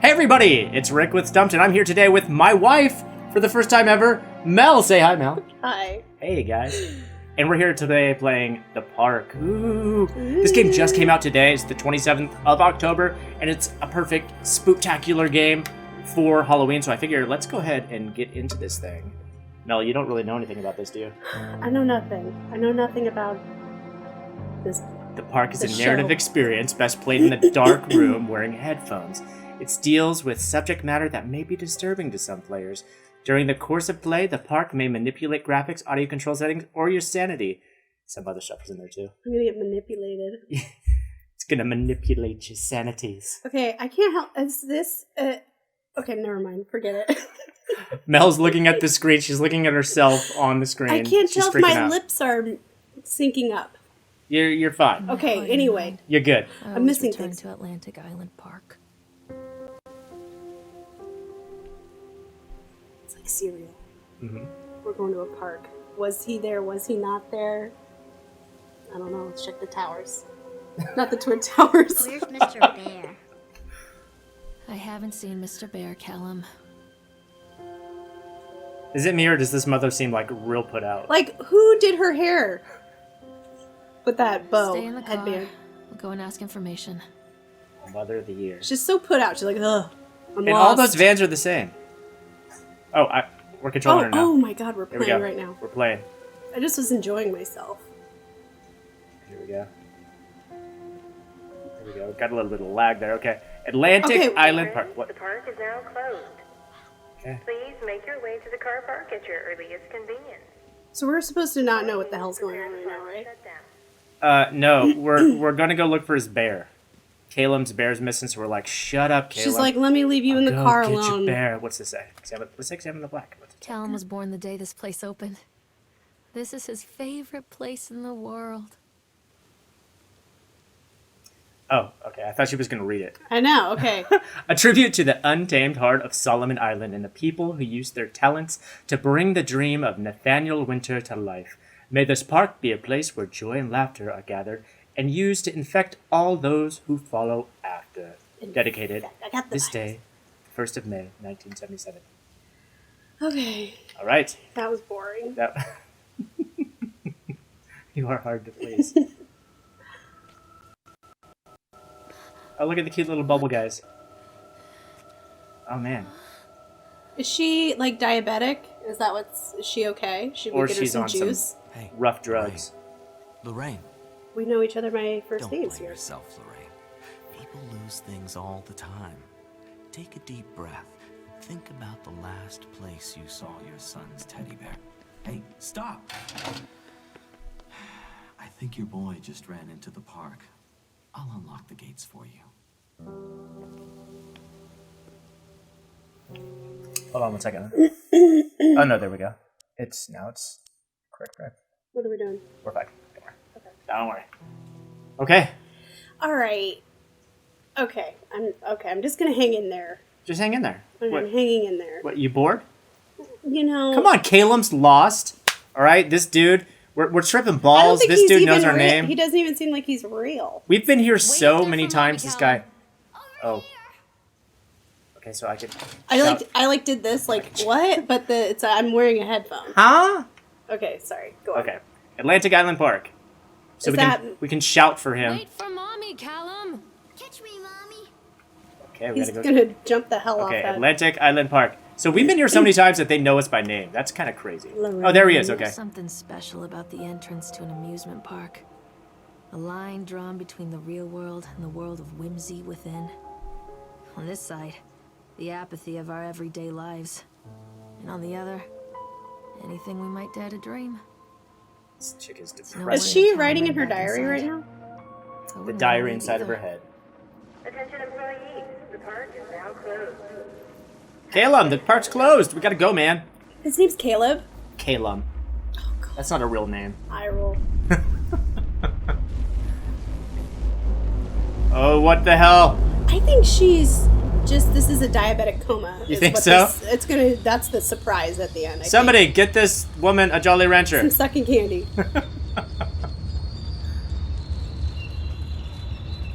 Hey everybody, it's Rick with Stumpt, and I'm here today with my wife for the first time ever, Mel. Say hi, Mel. Hi. Hey guys. And we're here today playing The Park. Ooh. This game just came out today. It's the 27th of October, and it's a perfect spooktacular game for Halloween, so I figure let's go ahead and get into this thing. Mel, you don't really know anything about this, do you? I know nothing. I know nothing about this. The Park is a narrative experience best played in a dark room wearing headphones. It deals with subject matter that may be disturbing to some players. During the course of play, the Park may manipulate graphics, audio control settings, or your sanity. Some other stuff is in there too. I'm gonna get manipulated. It's gonna manipulate your sanities. Okay, I can't help. Is this? Okay, never mind. Forget it. Mel's looking at the screen. She's looking at herself on the screen. I can't She's tell if freaking my out. lips are syncing up. You're fine. Okay. Anyway, You're good. I'm missing things. To Atlantic Island Park. It's like cereal. Mm-hmm. We're going to a park. Was he there? Was he not there? I don't know. Let's check the towers. Not the Twin Towers. Where's Mr. Bear? I haven't seen Mr. Bear, Callum. Is it me or does this mother seem like real put out? Like, who did her hair? With that bow Stay in the car. headband. We'll go and ask information. Mother of the year. She's so put out. She's like, ugh, I'm And lost. all those vans are the same. Oh, we're controlling her now. Oh my god, we're Here we playing go. right now. We're playing. I just was enjoying myself. Here we go. Here we go. Got a little bit of lag there. Okay. Atlantic Okay. Island Park. What? The park is now closed. Okay. Please make your way to the car park at your earliest convenience. So we're supposed to not know what the hell's going on right now, right? Shut down. No. We're gonna go look for his bear. Caleb's bear's missing, so we're like, shut up, Caleb. She's like, let me leave you in the Go car get alone. your bear. What's this say? Let's examine the black. What's it say? Callum was born the day this place opened. This is his favorite place in the world. Oh, okay. I thought she was gonna read it. I know, okay. A tribute to the untamed heart of Solomon Island and the people who used their talents to bring the dream of Nathaniel Winter to life. May this park be a place where joy and laughter are gathered and used to infect all those who follow after. Dedicated I got the this vibes. day, 1st of May, 1977. Okay, All right. that was boring. That You are hard to please. Oh, look at the cute little bubble guys. Oh, man. Is she, like, diabetic? Is she okay? Should we Or get her she's some on juice? Hey, Rough drugs. Lorraine, We know each other by first don't names blame here. yourself, Lorraine. People lose things all the time. Take a deep breath. Think about the last place you saw your son's teddy bear. Hey, stop! I think your boy just ran into the park. I'll unlock the gates for you. Hold on one second. Oh, no, there we go. It's correct, right? What are we doing? We're fine. Don't worry. Don't worry. Okay. All right. Okay, I'm just gonna hang in there. Just hang in there. I'm What, hanging in there. what, you bored? You know. Come on, Caleb's lost. All right, this dude, we're tripping I don't balls. think This he's dude even knows our real. name. He doesn't even seem like he's real. We've been here so there many for times, Mommy this guy. Callum. Oh. Okay, so I could. I did this what? But I'm wearing a headphone. Huh? Okay, sorry. Go on. Okay. Atlantic Island Park. So Is we can shout for him. Wait for Mommy, Callum. Catch me, Mommy. Okay, we He's gotta go. gonna jump the hell Okay, off that. Atlantic Island Park. So we've been here so many times that they know us by name. That's kind of crazy. Oh, there he is. Okay. There's something special about the entrance to an amusement park. A line drawn between the real world and the world of whimsy within. On this side, the apathy of our everyday lives. And on the other, anything we might dare to dream. This chick is no depressing. Is she writing in her diary right now? The diary inside of her head. Attention employees, the park is now closed. Caleb, the park's closed. We gotta go, man. His name's Caleb. Caleb. Oh god. That's not a real name. I roll. Oh, what the hell? I think she's this is a diabetic coma. You is think what so? That's the surprise at the end. I Somebody get this woman a Jolly Rancher. think. Some sucking candy.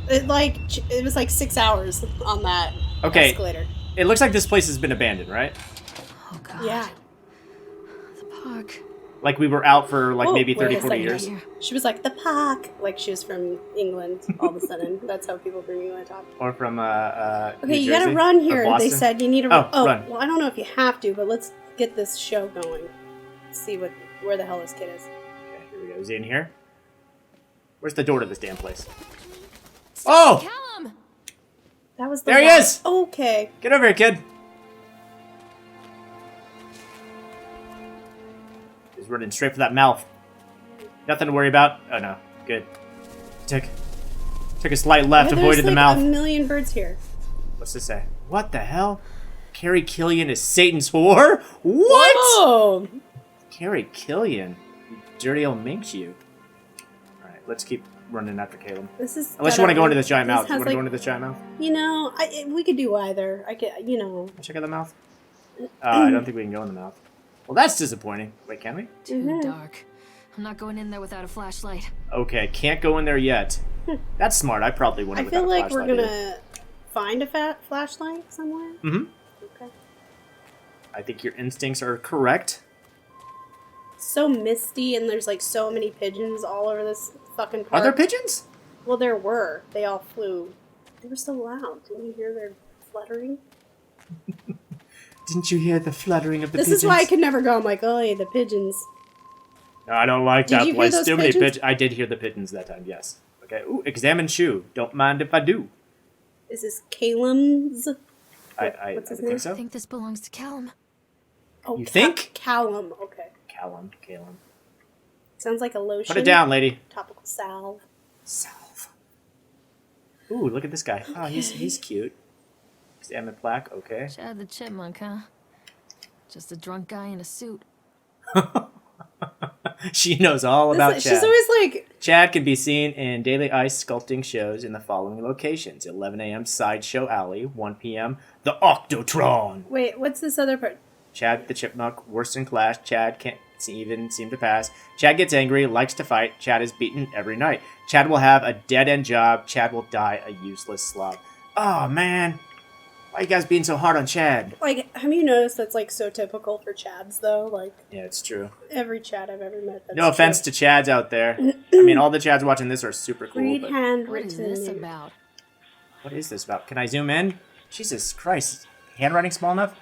It was like 6 hours on that Okay. escalator. It looks like this place has been abandoned, right? Oh god. Yeah. The park. Like we were out for like Whoa, maybe wait 30, a 40 second. years. She was like, the park. Like she was from England all of a sudden. That's how people from England talk. Or from, New Okay, you gotta Jersey? run Or here. They Boston? said you need to run. Well, I don't know if you have to, but let's get this show going. Let's see where the hell this kid is. Okay, here we go. Is he in here? Where's the door to this damn place? Oh! Callum! That was the There he last- is! Okay. Get over here, kid. He's running straight for that mouth. Nothing to worry about. Oh no, good. Took a slight left, Yeah, avoided there's the like mouth. a million birds here. What's this say? What the hell? Carrie Killian is Satan's whore? What? Whoa! Carrie Killian, you dirty old minx, you. All right, let's keep running after Caleb. This is. Unless you want to go into this this giant mouth. You has, want to go like- into this giant mouth? You know, we could do either. I could, you know. Check out the mouth. I don't think we can go in the mouth. Well, that's disappointing. Wait, can we? Too dark. I'm not going in there without a flashlight. Okay, can't go in there yet. That's smart. I probably wouldn't. I feel without a like we're flashlight gonna find a flashlight somewhere. Mm-hmm. Okay. I think your instincts are correct. So misty, and there's like so many pigeons all over this fucking park. Are there pigeons? Well, there were. They all flew. They were so loud. Didn't you hear their fluttering? Didn't you hear the fluttering of the This pigeons? is why I could never go. I'm like, oh, hey, the pigeons. No, I don't like Did that you hear place. those Too many pigeons? pigeons. I did hear the pigeons that time, yes. Okay. Ooh, examine shoe. Don't mind if I do. Is this Calum's? I What's his think name? I so. think this belongs to Callum. Oh, You think? Callum. Okay. Calum. Sounds like a lotion. Put it down, lady. Topical salve. Salve. Ooh, look at this guy. Oh, he's cute. Examine plaque. Okay. Chad the chipmunk, huh? Just a drunk guy in a suit. She knows all about She's Chad. always like, Chad can be seen in daily ice sculpting shows in the following locations: 11 a.m. Sideshow Alley, 1 p.m. The Octotron. wait, what's this other part? Chad the Chipmunk, worst in class. Chad can't even seem to pass. Chad gets angry, likes to fight. Chad is beaten every night. Chad will have a dead-end job. Chad will die a useless slob. Oh, man. Why are you guys being so hard on Chad? Like, have you noticed that's like so typical for Chads though? Like Yeah, it's true. every Chad I've ever met. That's No offense to Chads out there. I mean, all the Chads watching this are super cool. Read But handwritten. What is this about? what is this about? Can I zoom in? Jesus Christ. Handwriting small enough?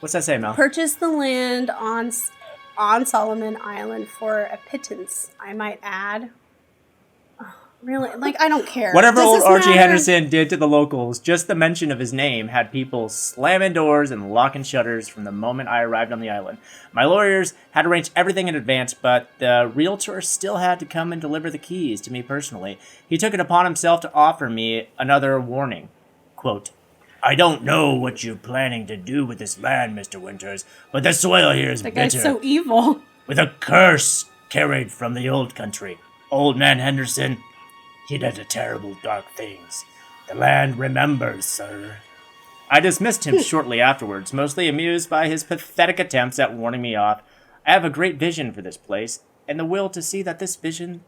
What's that say, Mel? Purchase the land on Solomon Island for a pittance. I might add. Oh, really? Like, I don't care. Whatever Does old this Archie matter? Henderson did to the locals, just the mention of his name had people slamming doors and locking shutters from the moment I arrived on the island. My lawyers had arranged everything in advance, but the realtor still had to come and deliver the keys to me personally. He took it upon himself to offer me another warning. Quote, I don't know what you're planning to do with this land, Mr. Winters, but the soil here is That bitter, guy's so evil. with a curse carried from the old country. Old man Henderson, he did the terrible dark things. The land remembers, sir. I dismissed him shortly afterwards, mostly amused by his pathetic attempts at warning me off. I have a great vision for this place, and the will to see this vision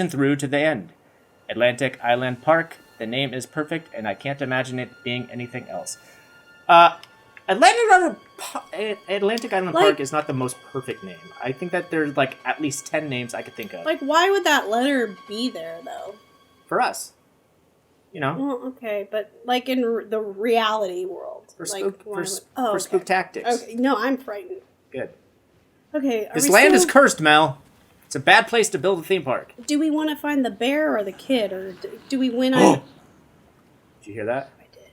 through to the end. Atlantic Island Park. The name is perfect, and I can't imagine it being anything else. Atlantic Island Like- Park is not the most perfect name. I think that there's like at least 10 names I could think of Like, why would that letter be there though? for us. You know, Well, okay, but like in the reality world, for like, spook why for, would- sp- oh, for okay. spook tactics. Okay, no, I'm frightened. Good. Okay, are This we land still- is cursed, Mel. It's a bad place to build a theme park. Do we want to find the bear or the kid, or do we win? Did you hear that? I did.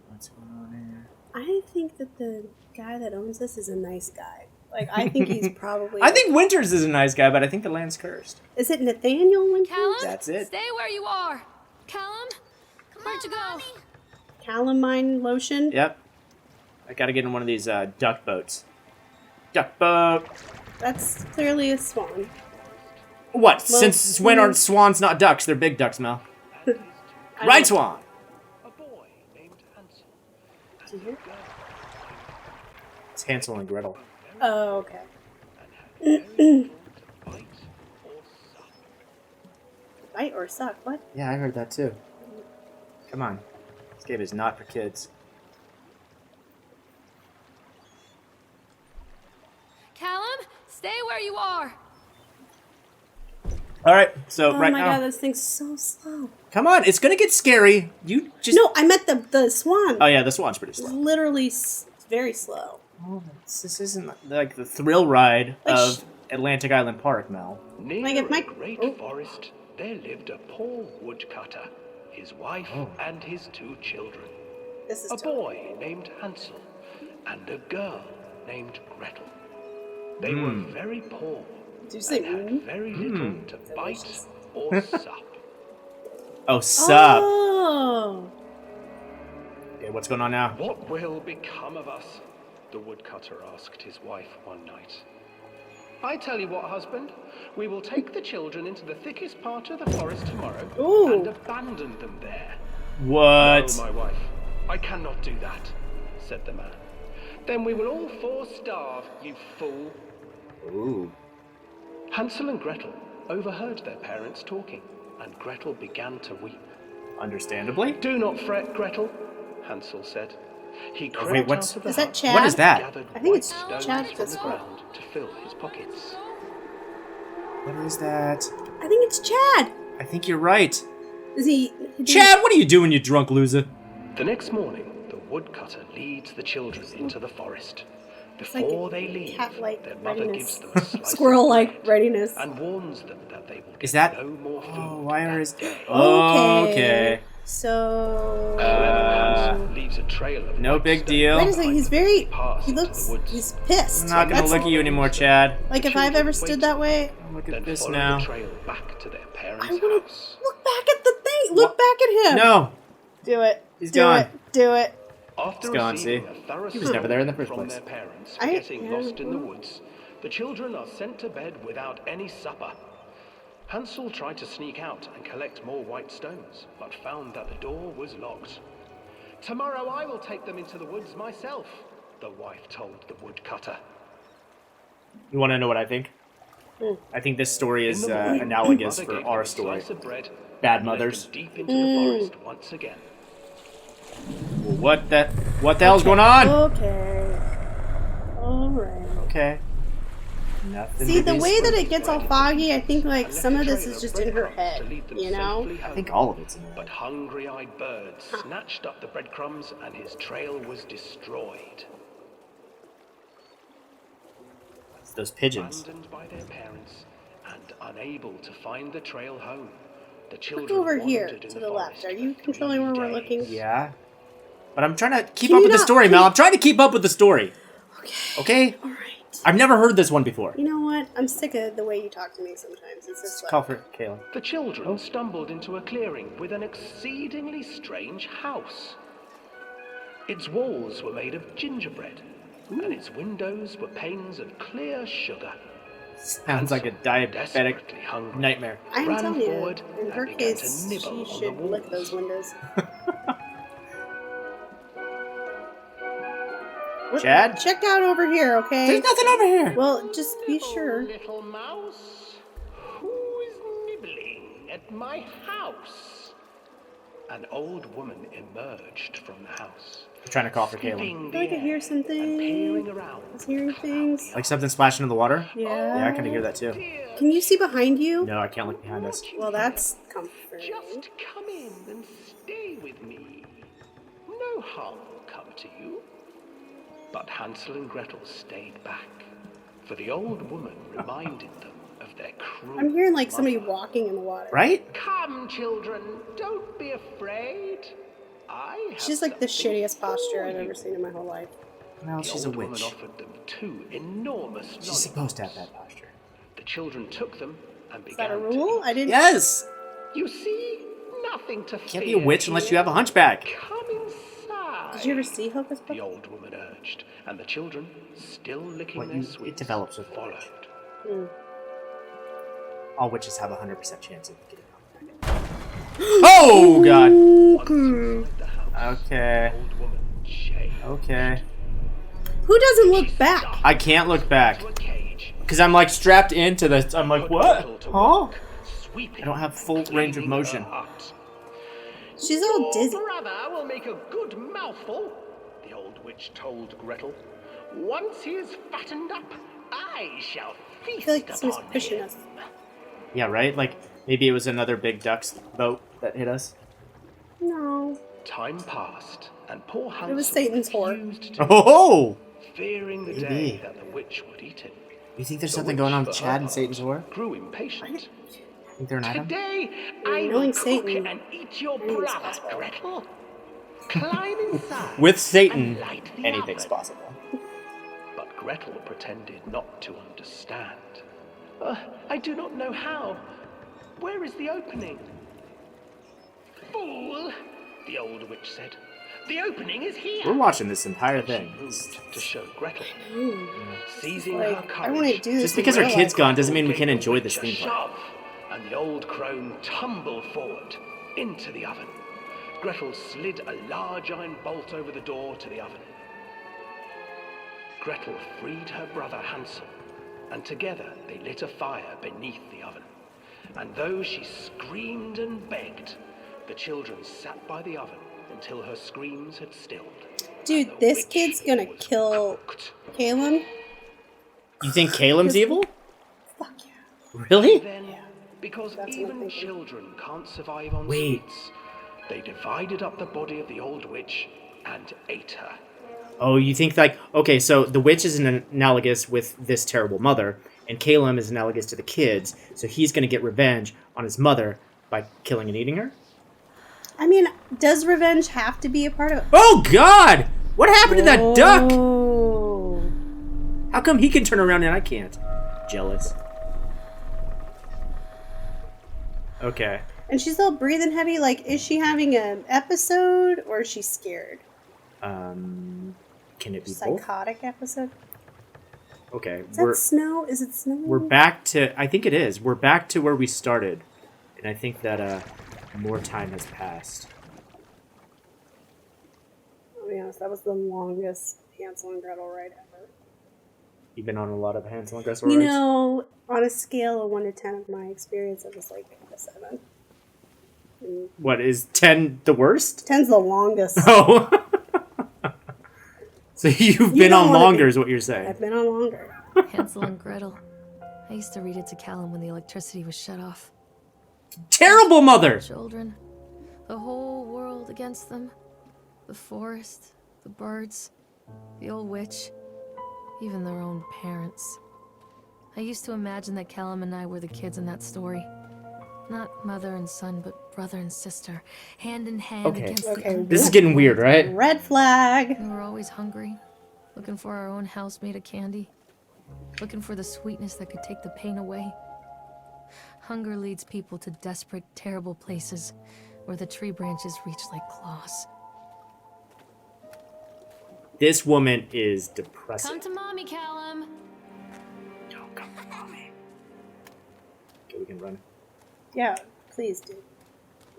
What's going on here? I think that the guy that owns this is a nice guy. Like, I think he's probably. I think Winters is a nice guy, but I think the land's cursed. Is it Nathaniel Winters? Callum? That's it. Stay where you are. Callum? Where'd you go? Calamine lotion. Yep. I gotta get in one of these duck boats. Duck boat. That's clearly a swan. What? Well, Since when are swans not ducks? They're big ducks, Mel. I Right, don't- Swan. Do you hear? It's Hansel and Gretel. Oh, okay. Bite or suck? What? Yeah, I heard that too. Come on. This game is not for kids. Callum, stay where you are. All right, so Oh right my now. god, this thing's so slow. Come on, it's gonna get scary. You just. No, I meant the swan. Oh yeah, the swan's pretty It's slow. literally very slow. Oh, this isn't like the thrill ride Like of Atlantic Island Park, Mel. Near Like, if my- a great forest, there lived a poor woodcutter, his wife, and his 2 children. This is A totally- boy named Hansel, and a girl named Gretel. They were very poor, Did you say and had very little to bite or sup. Oh, sup. Oh. Okay, what's going on now? What will become of us? The woodcutter asked his wife one night. I tell you what, husband, we will take the children into the thickest part of the forest tomorrow Ooh. and abandon them there. What? No, my wife, I cannot do that, said the man. Then we will all 4 starve, you fool. Ooh. Hansel and Gretel overheard their parents talking, and Gretel began to weep. Understandably. Do not fret, Gretel, Hansel said. He crept wait, what's- out of the Is that hut, Chad? What is that? gathered I think it's white stones Chad from this the one. ground to fill his pockets. What is that? I think it's Chad. I think you're right. Is he? Chad, what are you doing, you drunk loser? The next morning, the woodcutter leads the children into the forest. Before they leave, cat-like their mother readiness. gives them a slice of Squirrel-like bread readiness. and warns them that they will Is get that? no more food. Oh, why are his? that day. Okay. So. Clever Hansel leaves a trail of no white big stones deal. Wait a second. He's very. Pass He into looks. the woods. He's pissed. I'm not gonna That's- look at you anymore, Chad. Like if I've ever stood that way, Look Then at this follow now. the trail back to their parents' I want house. to look back at the thing. Look back at him. No. Do it. He's do gone. it. Do it. After It's gone, receiving see? a thorough He was never there in the first from place. their parents for I- getting yeah, lost in the well. woods, the children are sent to bed without any supper. Hansel tried to sneak out and collect more white stones, but found that the door was locked. Tomorrow I will take them into the woods myself, the wife told the woodcutter. You want to know what I think? I think this story is In the morning, analogous Mother for gave our them a story. slice of bread Bad and led mothers. them deep into the forest once again. What the hell's going on? Okay. All right. Okay. Nothing. See, to the be way that spooked it gets all by. foggy, I think like And some left of a this trail is of just in her breadcrumbs to head, lead them you know? safely I home. think all of it's in there. But hungry-eyed birds snatched up the breadcrumbs and his trail was destroyed. It's those pigeons. Abandoned by their parents and unable to find the trail home, the Look children over here wandered in to the left. forest Are you for controlling where 3 we're looking? days. Yeah. But I'm trying to keep Can up you with the not- story, can Mel. you- I'm trying to keep up with the story. Okay. Okay? All right. I've never heard this one before. You know what? I'm sick of the way you talk to me sometimes. It's just Call like, for Kayla. The children stumbled into a clearing with an exceedingly strange house. Its walls were made of gingerbread, and its windows were panes of clear sugar. Sounds like a diabetic Desperately hungry, nightmare. I'm ran telling you, forward in and her began case, to nibble she on should the lick walls. those windows. Chad? Check out over here, okay? There's nothing over here. Well, just be sure. Little mouse, who is nibbling at my house? An old woman emerged from the house. I'm trying to call for Kayla. sniffing I feel like I the hear air something. and peering around. I was hearing things. Like something splashing in the water? Yeah. Yeah, I kind of hear that too. Can you see behind you? No, I can't look behind us. Well, that's comforting. Just come in and stay with me. No harm will come to you. But Hansel and Gretel stayed back, for the old woman reminded them of their cruel I'm hearing like somebody mother. walking in the water. Right? Come, children, don't be afraid. I have She's like the something shittiest posture for I've you. ever seen in my whole life. Well, The she's a old woman witch. offered them 2 enormous She's lollipops. supposed to have that posture. The children took them and Is that began a to rule? eat. I didn't. Yes! You see, nothing to Can't be fear a witch unless you here. have a hunchback. Come inside. Did you ever see Hocus The Pocus? old woman urged, and the children, still licking Well, their it sweets, develops with age. followed. All witches have a 100% chance of getting a hunchback. Oh, God. Once inside the house, Okay. the old woman changed Okay. Who doesn't look back? I can't look back. to a cage. Because I'm like strapped into the. I'm like, Put what? Gretel to Huh? work, sweeping I don't have full and range of cleaning motion. her hut. She's all dizzy. Your brother will make a good mouthful, the old witch told Gretel. Once he is fattened up, I shall I feast feel like this was upon pushing him. us. Yeah, right? Like, maybe it was another big duck's boat that hit us. No. Time passed, and poor Hansel was Satan's whore. refused to Oh! fearing the Maybe. day that the witch would eat him. You think there's The something witch, going on for with her Chad and part, Satan's War? grew impatient. Think they're an item? Today, I knowing will cook Satan, and eat your anything's brother, possible. Gretel. Climb inside With Satan, and light the anything's oven. possible. But Gretel pretended not to understand. I do not know how. Where is the opening? Fool, the old witch said. The opening is here. We're watching this entire She thing. moved to show Gretel. Seizing Like, her courage, I want to do this. Just because our in real kid's life. gone doesn't mean we gave can't the enjoy witch this a theme park. shove, and the old crone tumbled forward into the oven. Gretel slid a large iron bolt over the door to the oven. Gretel freed her brother Hansel, and together they lit a fire beneath the oven. And though she screamed and begged, the children sat by the oven until her screams had stilled. Dude, and the this witch kid's gonna was kill cooked. Caleb. You think Caleb's evil? Fuck yeah. Really? Then, because That's what I'm even thinking. children can't survive on Wait. sweets, they divided up the body of the old witch and ate her. Oh, you think like, okay, so the witch is analogous with this terrible mother, and Caleb is analogous to the kids, so he's going to get revenge on his mother by killing and eating her? I mean, does revenge have to be a part of it? Oh, God! What happened to that duck? Oh. How come he can turn around and I can't? Jealous. Okay. And she's all breathing heavy. Like, is she having an episode or is she scared? Can it be both? Psychotic episode? Okay, Is that snow? Is it snowing? we're back to, I think it is. We're back to where we started. And I think that more time has passed. I'll be honest, that was the longest Hansel and Gretel ride ever. You've been on a lot of Hansel and Gretel You rides? know, on a scale of 1 to 10 of my experience, it was like a 7. What, is 10 the worst? 10's the longest. Oh. So you've been don't on wanna longer be- is what you're saying. I've been on longer. Hansel and Gretel. I used to read it to Callum when the electricity was shut off. Terrible mother! Children. The whole world against them. The forest, the birds, the old witch, even their own parents. I used to imagine that Callum and I were the kids in that story. Not mother and son, but brother and sister, hand in hand Okay. against Okay. the This is getting weird, right? Red flag. We were always hungry, looking for our own house made of candy, looking for the sweetness that could take the pain away. Hunger leads people to desperate, terrible places where the tree branches reach like claws. This woman is depressing. Come to mommy, Callum. Oh, come on, mommy. Okay, we can run. Yeah, please do.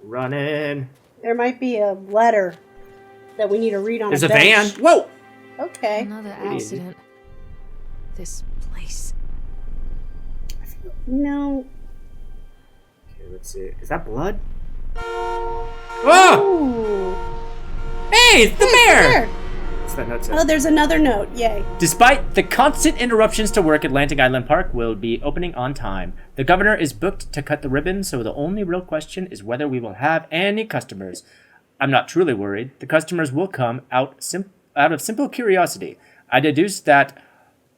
Running. There might be a letter that we need to read on There's a a van. bench. Whoa! Okay. Another easy. accident. This place. No. Okay, let's see. Is that blood? Oh! Ooh. Hey, it's the bear! There. What's that note say? Oh, there's another note. Yay. Despite the constant interruptions to work, Atlantic Island Park will be opening on time. The governor is booked to cut the ribbon, so the only real question is whether we will have any customers. I'm not truly worried. The customers will come out of simple curiosity. I deduced that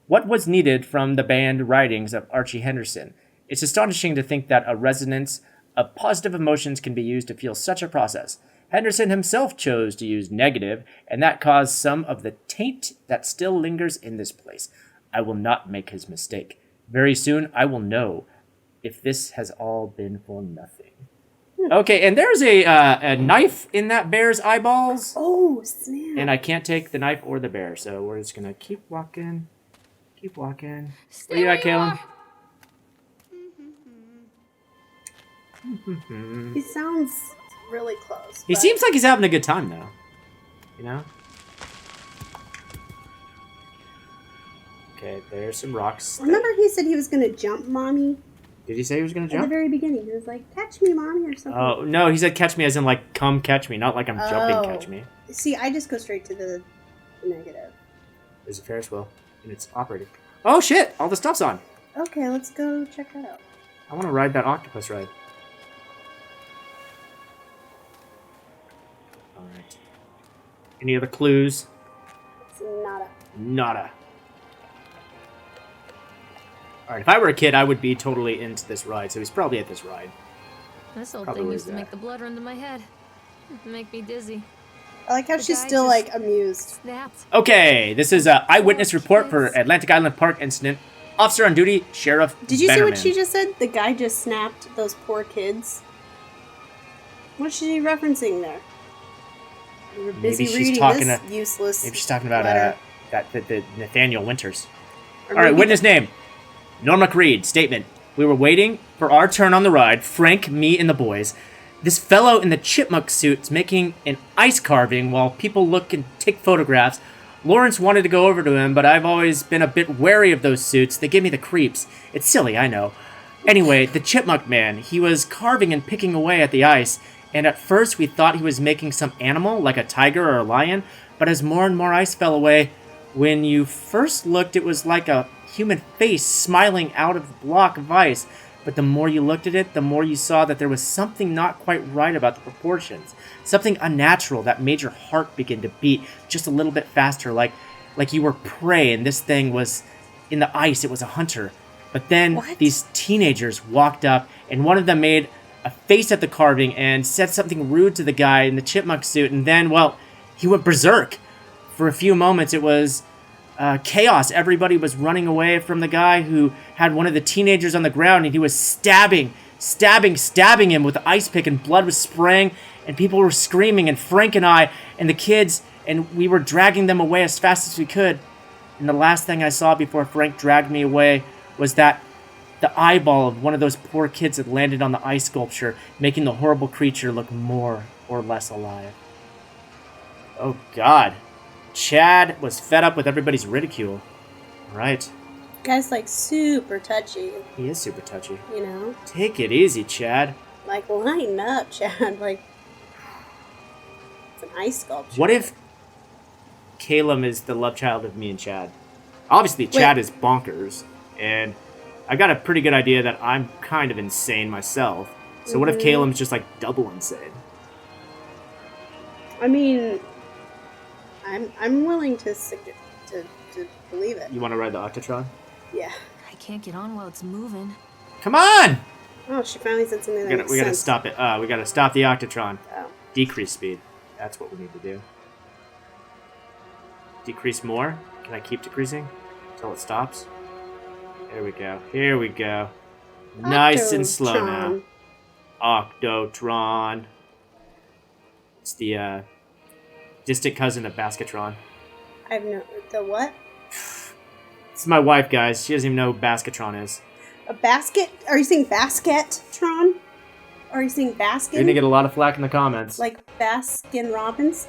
what was needed from the banned writings of Archie Henderson. It's astonishing to think that a resonance of positive emotions can be used to feel such a process. Henderson himself chose to use negative, and that caused some of the taint that still lingers in this place. I will not make his mistake. Very soon I will know if this has all been for nothing. Okay, and there's a knife in that bear's eyeballs, Oh, snap. and I can't take the knife or the bear, so we're just gonna keep walking. Keep walking. Where you at, Caleb? He sounds really close. He but- seems like he's having a good time, though. You know? Okay, there's some rocks. Remember he said he was going to jump mommy? Did he say he was gonna At the jump? very beginning, he was like, "Catch me, mommy," or something. Oh no, he said catch me as in like come catch me, not like I'm jumping catch me. See, I just go straight to the negative. There's a Ferris wheel and it's operating. Oh shit! All the stuff's on. Okay, let's go check that out. I want to ride that octopus ride. All right. Any other clues? It's nada. Nada. Alright, if I were a kid, I would be totally into this ride, so he's probably at this ride. This old Probably thing was used to that. make the blood run to my head. Make me dizzy. I like how The she's guy still, just- like, amused. Snapped. Okay, this is an eyewitness report for Atlantic Island Park incident. Officer on duty, Sheriff Did you see Bennerman. what she just said? The guy just snapped those poor kids. What's she referencing there? We were busy Maybe she's reading talking this to- useless Maybe she's talking about letter. the Nathaniel Winters. Or Alright, maybe witness name. Norma Creed, statement. We were waiting for our turn on the ride, Frank, me, and the boys. This fellow in the chipmunk suit is making an ice carving while people look and take photographs. Lawrence wanted to go over to him, but I've always been a bit wary of those suits. They give me the creeps. It's silly, I know. Anyway, the chipmunk man, he was carving and picking away at the ice, and at first we thought he was making some animal, like a tiger or a lion, but as more and more ice fell away, when you first looked, it was like a human face smiling out of the block of ice. But the more you looked at it, the more you saw that there was something not quite right about the proportions. Something unnatural that made your heart begin to beat just a little bit faster, like you were prey and this thing was in the ice, it was a hunter. But then What? these teenagers walked up and one of them made a face at the carving and said something rude to the guy in the chipmunk suit, and then, well, he went berserk. For a few moments, it was chaos. Everybody was running away from the guy who had one of the teenagers on the ground, and he was stabbing him with the ice pick, and blood was spraying, and people were screaming, and Frank and I and the kids, and we were dragging them away as fast as we could. And the last thing I saw before Frank dragged me away was that the eyeball of one of those poor kids had landed on the ice sculpture, making the horrible creature look more or less alive. Oh God. Chad was fed up with everybody's ridicule. Right. Guy's, like, super touchy, He is super touchy. you know? Take it easy, Chad. Like, line up, Chad. Like, it's an ice sculpture. What if Caleb is the love child of me and Chad? Obviously, Chad is bonkers, and I got a pretty good idea that I'm kind of insane myself. So what if Caleb's just, like, double insane? I mean, I'm willing to believe it. You want to ride the Octotron? Yeah. I can't get on while it's moving. Come on! Oh, she finally said something that makes We gotta sense. stop it. We gotta stop the Octotron. Oh. Decrease speed. That's what we need to do. Decrease more? Can I keep decreasing until it stops? There we go. Here we go. Nice and slow now. Octotron. It's the distant cousin of Basketron. I have no... The what? This is my wife, guys. She doesn't even know who Basketron is. A basket? Are you saying Basketron? Are you saying You're gonna Baskin? get a lot of flack in the comments. Like Baskin Robbins?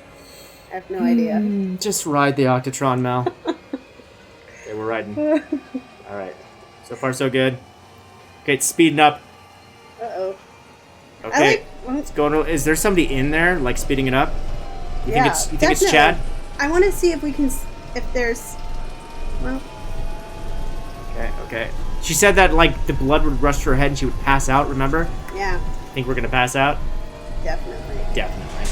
I have no idea. Just ride the Octotron, Mel. Okay, we're riding. Alright. So far, so good. Okay, it's speeding up. Uh-oh. Okay. I like... It's going to, is there somebody in there, like, speeding it up? You Yeah, think it's definitely. Chad? I want to see if we can... If there's... Well... Okay. She said that, like, the blood would rush to her head and she would pass out, remember? Yeah, Think we're gonna pass out? definitely. Definitely.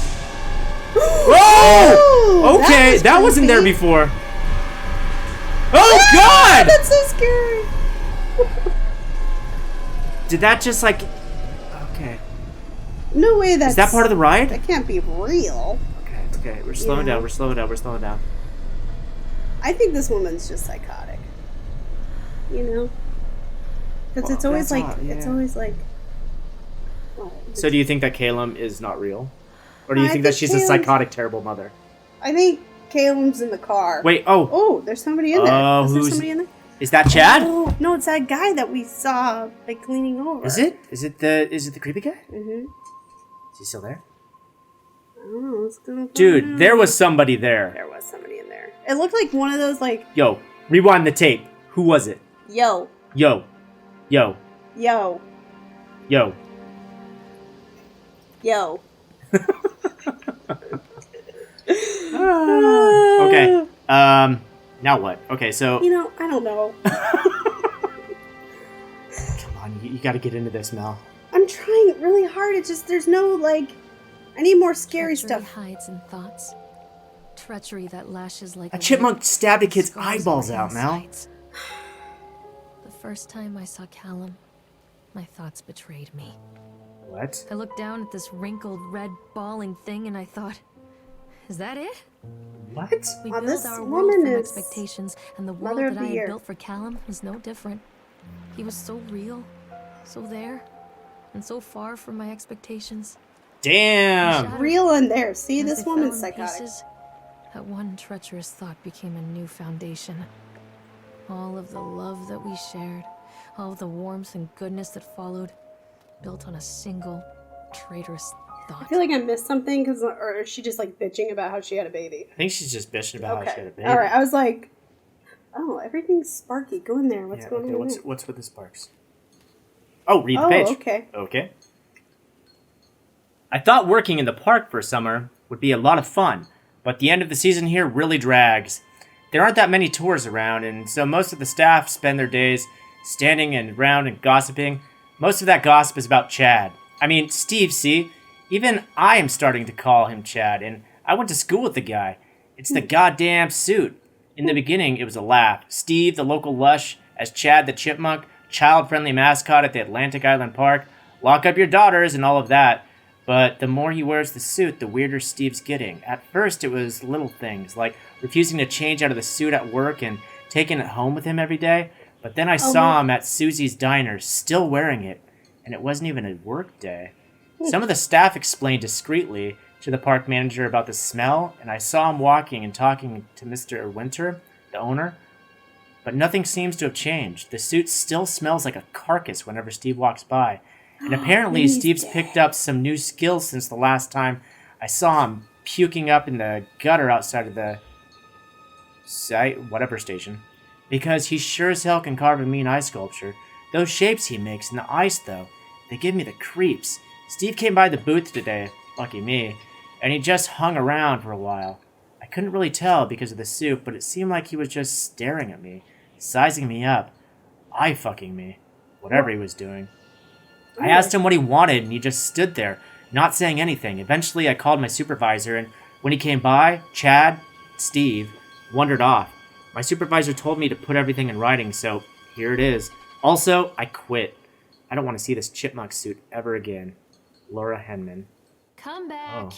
Whoa! Okay, was that wasn't there creepy. before. Oh, God! That's so scary. Did that just, like... Okay. No way that's... Is that part of the ride? That can't be real. Okay. We're slowing Yeah. down. We're slowing down. I think this woman's just psychotic. You know? Because Well, it's always that's like... odd, It's yeah. always like... Well, So do you think that Caleb is not real? Or do you I think that think she's a Caleb's- psychotic, terrible mother? I think Caleb's in the car. Wait, Oh, there's somebody in there. Oh, Is there who's- somebody in there? is that Chad? Oh, no, it's that guy that we saw, like, leaning over. Is it? Is it the creepy guy? Mm-hmm. Is he still there? I don't know. Let's go find Dude, out. there was somebody there. There was somebody in there. It looked like one of those, like, Yo, rewind the tape. Who was it? yo, Yo. Yo. Yo. Yo. Okay. Now what? Okay, so... You know, I don't know. Come on, you gotta get into this, Mel. I'm trying really hard. It's just, there's no, like... I need more scary Treachery stuff. hides in thoughts. Treachery that lashes like A chipmunk stabbed a kid's scars eyeballs or out, Mel. insides. The first time I saw Callum, my thoughts betrayed me. What? I looked down at this wrinkled, red, bawling thing and I thought, is that it? What? We Wow, built this our woman world from is expectations, and the world Mother of that the I Year. had built for Callum was no different. He was so real, so there, and so far from my expectations. Damn! Shattered. Real in there. See, As this they woman's fell in psychotic. pieces, that one treacherous thought became a new foundation. All of the love that we shared, all of the warmth and goodness that followed, built on a single traitorous thought. I feel like I missed something, or is she just like bitching about how she had a baby? I think she's just bitching about how she had a baby. Alright, I was like, oh, everything's sparky. Go in there. What's Yeah, going okay, on? what's with the sparks? Oh, read the Oh, page. okay. Okay. I thought working in the park for summer would be a lot of fun, but the end of the season here really drags. There aren't that many tours around, and so most of the staff spend their days standing around and gossiping. Most of that gossip is about Chad. I mean, Steve, see? Even I am starting to call him Chad, and I went to school with the guy. It's the goddamn suit. In the beginning, it was a laugh. Steve, the local lush, as Chad the chipmunk, child-friendly mascot at the Atlantic Island Park, lock up your daughters and all of that. But the more he wears the suit, the weirder Steve's getting. At first, it was little things, like refusing to change out of the suit at work and taking it home with him every day. But then I saw him at Susie's Diner, still wearing it, and it wasn't even a work day. Some of the staff explained discreetly to the park manager about the smell, and I saw him walking and talking to Mr. Winter, the owner. But nothing seems to have changed. The suit still smells like a carcass whenever Steve walks by. And apparently He's Steve's dead. picked up some new skills since the last time I saw him puking up in the gutter outside of the whatever station. Because he sure as hell can carve a mean ice sculpture. Those shapes he makes in the ice, though, they give me the creeps. Steve came by the booth today, lucky me, and he just hung around for a while. I couldn't really tell because of the suit, but it seemed like he was just staring at me, sizing me up, eye-fucking me, whatever he was doing. I asked him what he wanted, and he just stood there, not saying anything. Eventually, I called my supervisor, and when he came by, Chad, Steve, wandered off. My supervisor told me to put everything in writing, so here it is. Also, I quit. I don't want to see this chipmunk suit ever again. Laura Henman. Come back.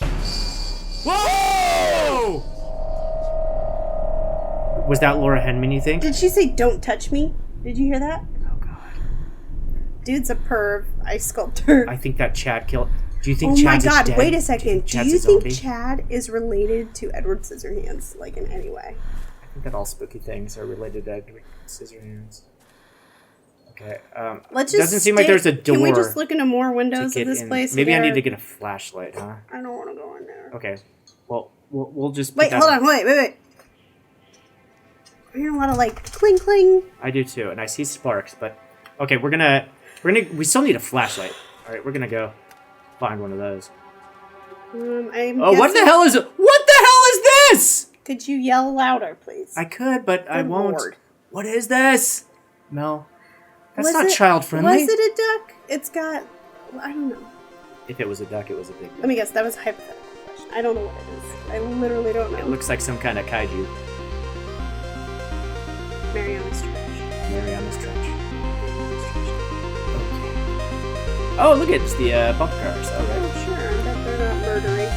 Whoa! Was that Laura Henman, you think? Did she say, don't touch me? Did you hear that? Oh, God. Dude's a perv. Ice sculptor. I think that Chad killed... Do you think Oh Chad's my god, dead? wait a second. Do Chad's you a think zombie? Chad is related to Edward Scissorhands, like in any way? I think that all spooky things are related to Edward Scissorhands. Okay, Let's just doesn't seem like there's a door. Can we just look into more to windows get of this in. place? Maybe I There- need to get a flashlight, huh? I don't want to go in there. Okay, well, we'll just... put Wait, that- hold on, wait. I'm hearing a lot of like cling cling. I do too, and I see sparks, but... Okay, we still need a flashlight. Alright, we're gonna go find one of those. I'm Oh, what the guessing- hell is... What the hell is this? Could you yell louder, please? I could, but I Good won't. Lord. What is this? Mel, that's Was not it- child-friendly. Was it a duck? It's got... I don't know. If it was a duck, it was a big duck. Let me guess, that was a hypothetical question. I don't know what it is. I literally don't know. It looks like some kind of kaiju. Mariana's trash. Mariana's Trench. Okay. Oh, look, it's the bump cars. All right. Oh, sure. I bet they're not murdering.